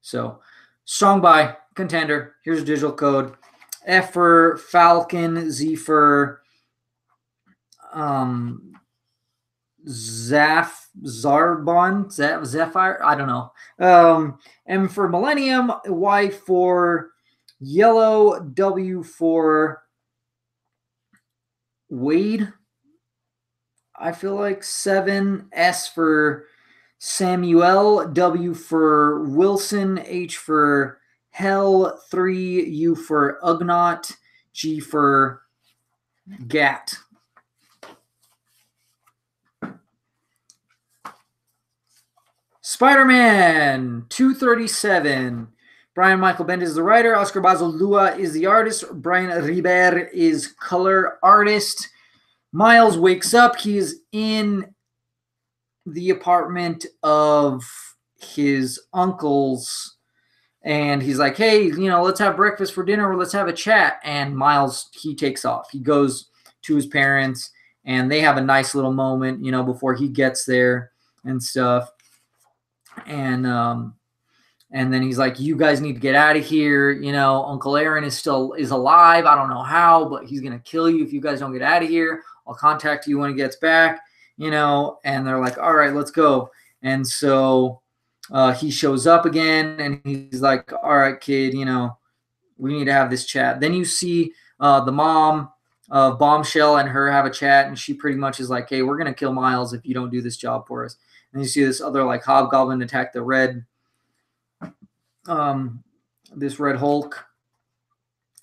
So, strong buy, contender. Here's a digital code: F for Falcon, Z for Zephyr. I don't know. M for Millennium, Y for Yellow, W for Wade. I feel like 7, S for Samuel, W for Wilson, H for Hell, 3, U for Ugnaught, G for Gat. Spider-Man 237. Brian Michael Bendis is the writer. Oscar Bazalua is the artist. Brian Riber is color artist. Miles wakes up. He is in the apartment of his uncle's, and he's like, hey, let's have breakfast for dinner, or let's have a chat. And Miles, he takes off. He goes to his parents, and they have a nice little moment, before he gets there and stuff. And then he's like, you guys need to get out of here. Uncle Aaron is alive. I don't know how, but he's going to kill you if you guys don't get out of here. I'll contact you when he gets back, and they're like, all right, let's go. And so he shows up again, and he's like, all right, kid, we need to have this chat. Then you see the mom of Bombshell and her have a chat, and she pretty much is like, hey, we're going to kill Miles if you don't do this job for us. And you see this other like hobgoblin attack the red, this Red Hulk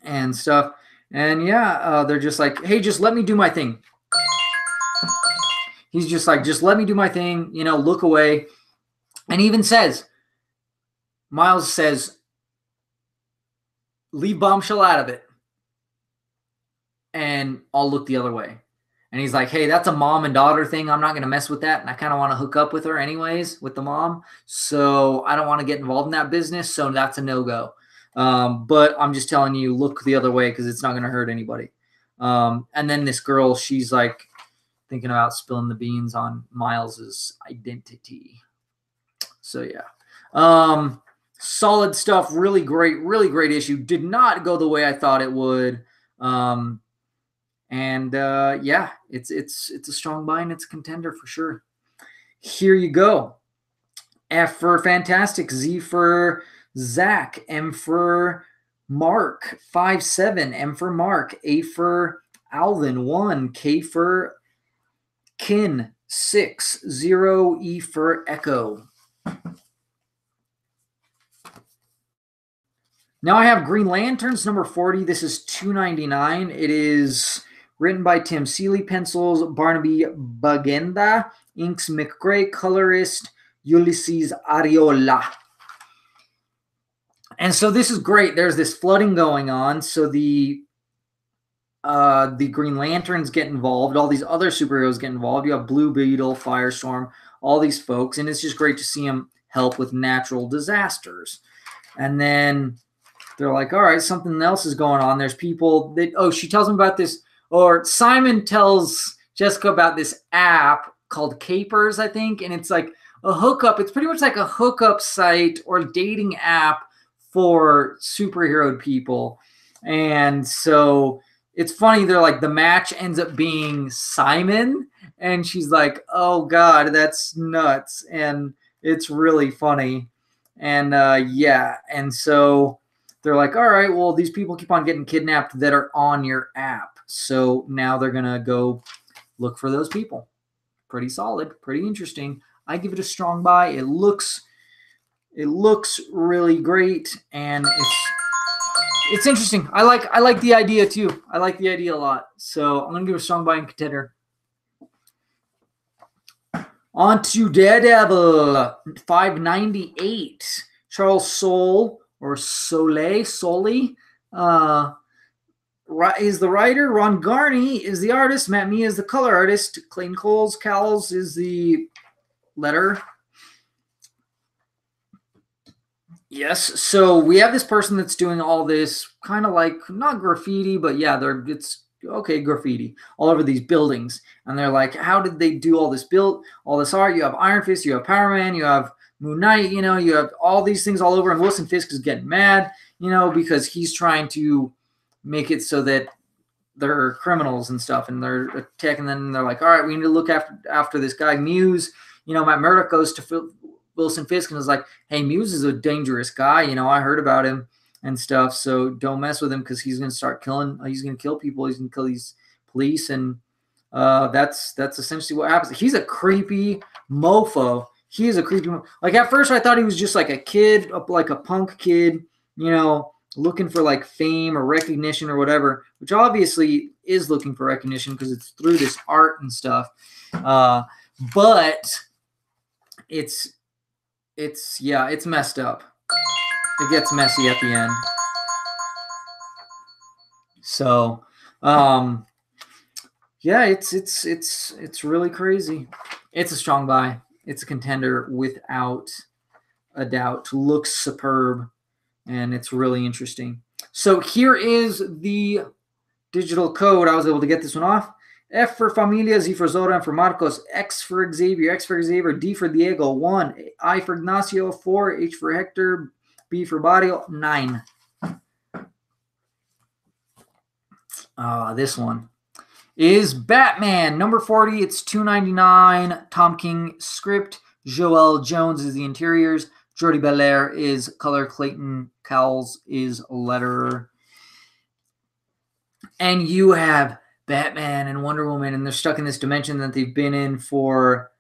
and stuff. And they're just like, hey, just let me do my thing. He's just like, just let me do my thing, look away. And even Miles says, leave Bombshell out of it, and I'll look the other way. And he's like, hey, that's a mom and daughter thing. I'm not going to mess with that. And I kind of want to hook up with her anyways, with the mom. So I don't want to get involved in that business. So that's a no-go. But I'm just telling you, look the other way because it's not going to hurt anybody. And then this girl, she's like thinking about spilling the beans on Miles's identity. So yeah. Solid stuff. Really great issue. Did not go the way I thought it would. It's a strong buy, and it's a contender for sure. Here you go. F for Fantastic, Z for Zach, M for Mark, 5-7, M for Mark, A for Alvin, 1, K for Kin, 60 for Echo. Now I have Green Lanterns number 40. This is $2.99. It is written by Tim Seeley, pencils Barnaby Bagenda, inks McGray, colorist Ulysses Ariola. And so this is great. There's this flooding going on. So the Green Lanterns get involved. All these other superheroes get involved. You have Blue Beetle, Firestorm, all these folks. And it's just great to see them help with natural disasters. And then they're like, all right, something else is going on. There's people that, she tells them about this, or Simon tells Jessica about this app called Capers, I think. And it's like a hookup. It's pretty much like a hookup site or dating app for superhero people. And so it's funny. They're like, the match ends up being Simon. And she's like, oh God, that's nuts. And it's really funny. And yeah. And so they're like, all right, well, these people keep on getting kidnapped that are on your app. So now they're going to go look for those people. Pretty solid, pretty interesting. I give it a strong buy. It looks really great, and it's interesting. I like the idea too. I like the idea a lot. So I'm going to give it a strong buy and contender. On to Daredevil, $5.98. Charles Soule, or Soleil, is the writer. Ron Garney is the artist. Matt Mia is the color artist. Clayton Cowles is the letter. Yes, so we have this person that's doing all this kind of like, not graffiti, but yeah, it's okay, graffiti all over these buildings. And they're like, how did they do all this art? You have Iron Fist, you have Power Man, you have Moon Knight, you have all these things all over, and Wilson Fisk is getting mad, because he's trying to make it so that they're criminals and stuff, and they're attacking them, and they're like, all right, we need to look after this guy, Muse. Matt Murdock goes to Wilson Fisk and is like, hey, Muse is a dangerous guy, I heard about him and stuff, so don't mess with him because he's going to start killing, he's going to kill people, he's going to kill these police, and that's essentially what happens. He's a creepy mofo. He is a creepy, like at first I thought he was just like a kid, like a punk kid, looking for like fame or recognition or whatever, which obviously is looking for recognition because it's through this art and stuff. But it's messed up. It gets messy at the end. So, yeah, it's really crazy. It's a strong buy. It's a contender without a doubt. Looks superb, and it's really interesting. So here is the digital code. I was able to get this one off. F for Familia, Z for Zora, and for Marcos, X for Xavier, D for Diego, 1, I for Ignacio, 4, H for Hector, B for Barrio, 9. This one is Batman, number 40. It's $2.99. Tom King script. Joel Jones is the interiors. Jordi Belair is color. Clayton Cowles is letterer. And you have Batman and Wonder Woman, and they're stuck in this dimension that they've been in for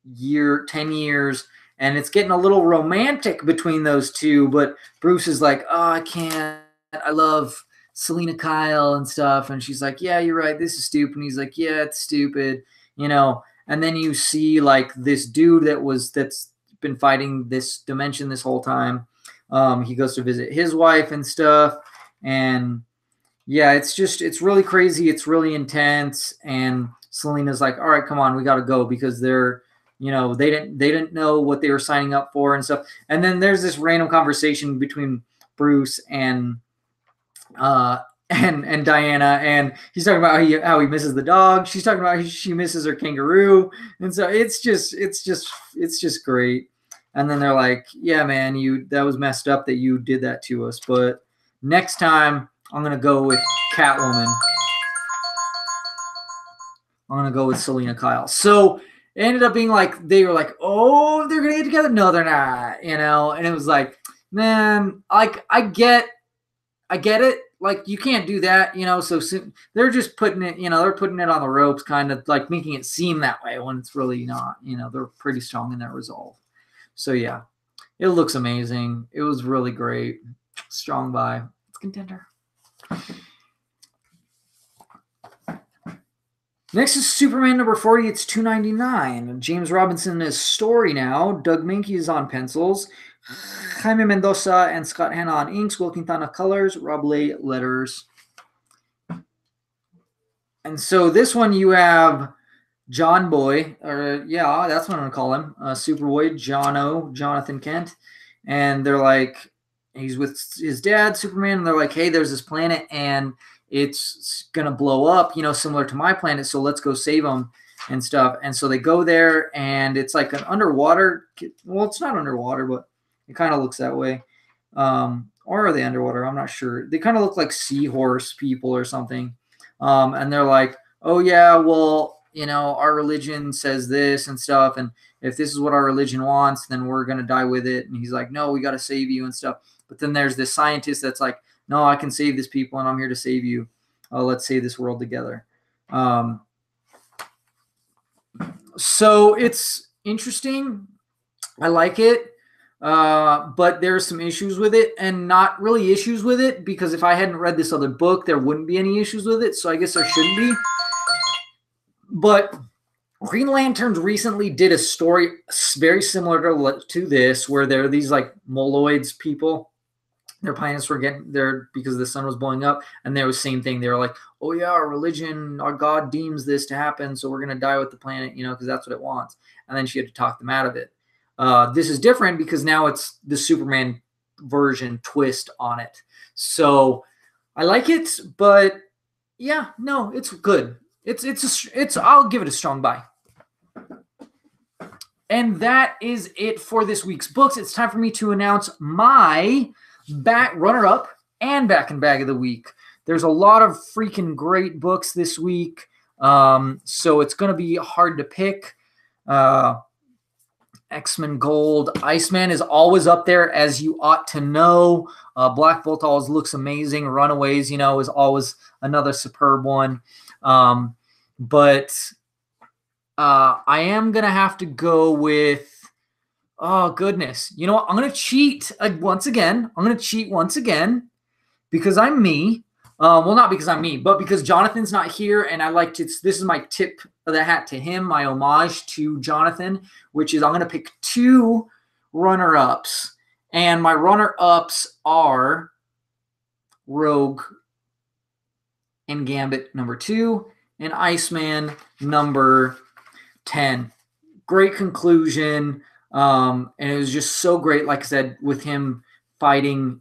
10 years, and it's getting a little romantic between those two, but Bruce is like, oh, I can't. I love Selena Kyle and stuff, and she's like, yeah, you're right, this is stupid, and he's like, yeah, it's stupid, and then you see like this dude that's been fighting this dimension this whole time. He goes to visit his wife and stuff, and yeah, it's really crazy. It's really intense. And Selena's like, all right, come on, we got to go because they're, they didn't know what they were signing up for and stuff. And then there's this random conversation between Bruce and Diana, and he's talking about how he misses the dog. She's talking about she misses her kangaroo. And so it's just great. And then they're like, yeah, man, that was messed up that you did that to us. But next time, I'm going to go with Catwoman. I'm going to go with Selena Kyle. So it ended up being like, they were like, oh, they're going to get together. No, they're not, and it was like, man, like I get it. like you can't do that, so they're just putting it, they're putting it on the ropes, kind of like making it seem that way when it's really not. They're pretty strong in their resolve. So yeah, it looks amazing. It was really great. Strong buy. It's contender. Next is Superman number 40. It's $2.99. James Robinson is story now. Doug Mankey is on pencils. Jaime Mendoza and Scott Hanna on inks. Will Quintana colors. Rob Lay letters. And so this one you have John Boy, or yeah, that's what I'm gonna call him. Superboy, Jonathan Kent, and they're like, he's with his dad, Superman, and they're like, hey, there's this planet and it's gonna blow up, similar to my planet, so let's go save them and stuff. And so they go there, and it's like an underwater. Well, it's not underwater, but it kind of looks that way. Or are they underwater? I'm not sure. They kind of look like seahorse people or something. And they're like, oh yeah, well, our religion says this and stuff, and if this is what our religion wants, then we're gonna die with it. And he's like, no, we got to save you and stuff. But then there's this scientist that's like, no, I can save this people, and I'm here to save you. Let's save this world together. So it's interesting. I like it, but there's some issues with it, and not really issues with it, because if I hadn't read this other book, there wouldn't be any issues with it. So I guess there shouldn't be. But Green Lanterns recently did a story very similar to this, where there are these like Moloids people. Their planets were getting there because the sun was blowing up, and they were the same thing. They were like, oh yeah, our religion, our God deems this to happen, so we're going to die with the planet, because that's what it wants. And then she had to talk them out of it. This is different because now it's the Superman version twist on it. So I like it, but yeah, no, it's good. I'll give it a strong buy. And that is it for this week's books. It's time for me to announce my runner-up and back and bag of the week. There's a lot of freaking great books this week, so it's going to be hard to pick. X-Men Gold. Iceman is always up there, as you ought to know. Black Bolt always looks amazing. Runaways, is always another superb one. But I am going to have to go with, oh, goodness. You know what? I'm going to cheat once again. Because I'm me. Well, not because I'm me, but because Jonathan's not here, and I like to. This is my tip of the hat to him, my homage to Jonathan, which is I'm going to pick 2 runner-ups, and my runner-ups are Rogue and Gambit number 2, and Iceman number 10. Great conclusion, and it was just so great. Like I said, with him fighting,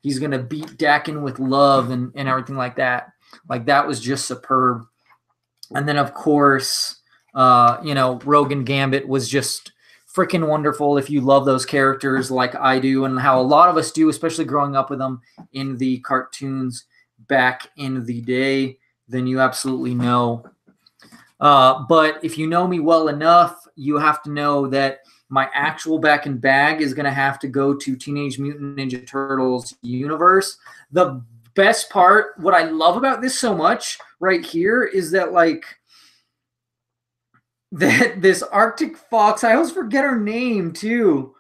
he's going to beat Dakin with love and everything like that. Like, that was just superb. And then, of course, Rogue and Gambit was just freaking wonderful. If you love those characters like I do, and how a lot of us do, especially growing up with them in the cartoons back in the day, then you absolutely know. But if you know me well enough, you have to know that my actual back and bag is going to have to go to Teenage Mutant Ninja Turtles universe. The best part, what I love about this so much right here, is that this Arctic Fox, I always forget her name too.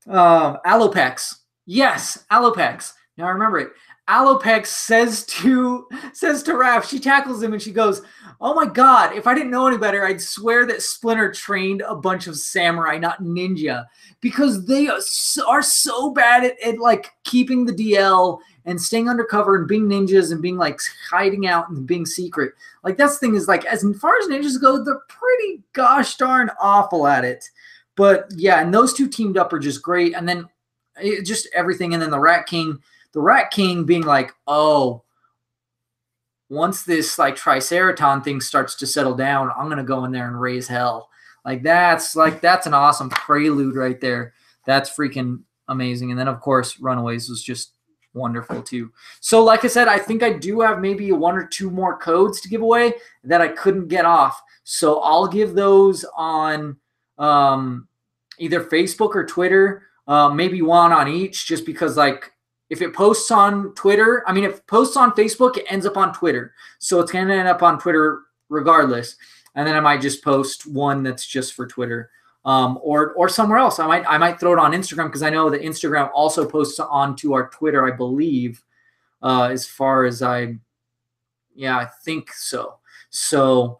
Alopex. Yes, Alopex. Now I remember it. Alopex says to Raph, she tackles him and she goes, oh my God, if I didn't know any better, I'd swear that Splinter trained a bunch of samurai, not ninja, because they are so bad at like keeping the DL and staying undercover and being ninjas and being like hiding out and being secret. Like, that's the thing, is like, as far as ninjas go, they're pretty gosh darn awful at it. But yeah, and those 2 teamed up are just great. And then just everything. And then the Rat King being like, oh, once this like Triceraton thing starts to settle down, I'm going to go in there and raise hell. That's an awesome prelude right there. That's freaking amazing. And then, of course, Runaways was just wonderful too. So like I said, I think I do have maybe 1 or 2 more codes to give away that I couldn't get off. So I'll give those on either Facebook or Twitter, maybe 1 on each, just because like if it posts on Twitter, I mean, if it posts on Facebook, it ends up on Twitter. So it's going to end up on Twitter regardless. And then I might just post one that's just for Twitter, or somewhere else. I might throw it on Instagram, because I know that Instagram also posts onto our Twitter, I believe, as far as I think so. So,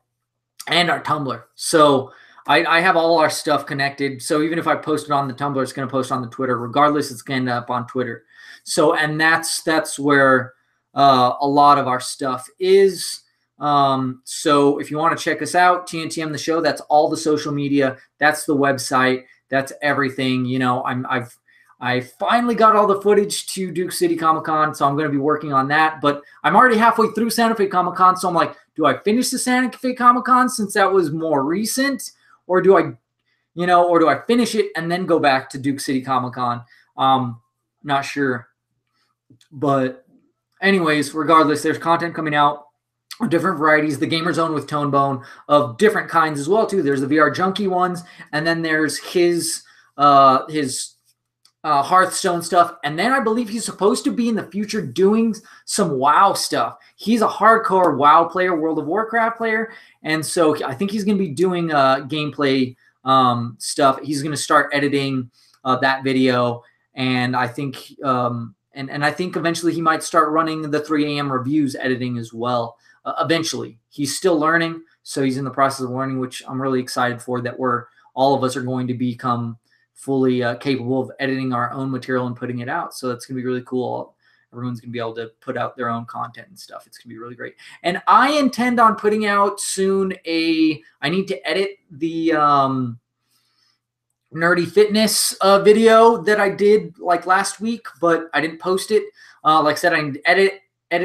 and our Tumblr. So I have all our stuff connected. So even if I post it on the Tumblr, it's going to post on the Twitter. Regardless, it's going to end up on Twitter. So, and that's where a lot of our stuff is. So if you want to check us out, TNTM the show, that's all the social media. That's the website. That's everything. You know, I finally got all the footage to Duke City Comic-Con, so I'm going to be working on that. But I'm already halfway through Santa Fe Comic-Con, so I'm like, do I finish the Santa Fe Comic-Con since that was more recent, or do I finish it and then go back to Duke City Comic-Con? Not sure. But anyways, regardless, there's content coming out of different varieties. The Gamer Zone with Tone Bone of different kinds as well too. There's the VR Junkie ones, and then there's his Hearthstone stuff, and then I believe he's supposed to be in the future doing some WoW stuff. He's a hardcore WoW player, World of Warcraft player, and so I think he's going to be doing gameplay stuff. He's going to start editing that video, and I think and I think eventually he might start running the 3 a.m. reviews editing as well. Eventually, he's still learning, so he's in the process of learning, which I'm really excited for. That all of us are going to become fully capable of editing our own material and putting it out. So that's going to be really cool. Everyone's going to be able to put out their own content and stuff. It's going to be really great. And I intend on putting out soon I need to edit the Nerdy Fitness video that I did like last week, but I didn't post it. Like I said, I need to edit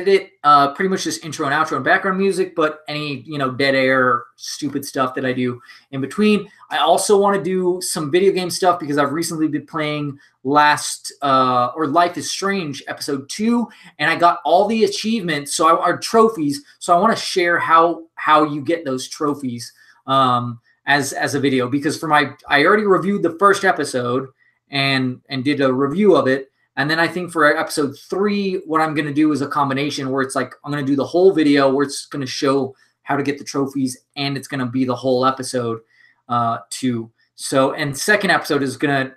it, pretty much just intro and outro and background music, but any, dead air, stupid stuff that I do in between. I also want to do some video game stuff because I've recently been playing Life is Strange episode 2, and I got all the achievements, our trophies. So I want to share how you get those trophies as a video, because I already reviewed the first episode and did a review of it. And then I think for episode 3, what I'm going to do is a combination where it's like I'm going to do the whole video where it's going to show how to get the trophies, and it's going to be the whole episode too. So, and second episode is going to,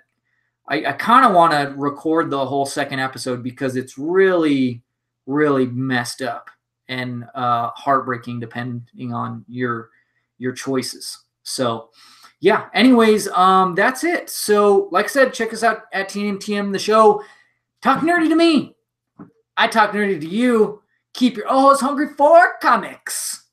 I kind of want to record the whole second episode because it's really, really messed up and heartbreaking depending on your choices. So, yeah, anyways, that's it. So, like I said, check us out at TNTM the show. Talk nerdy to me. I talk nerdy to you. Keep your ojos hungry for comics.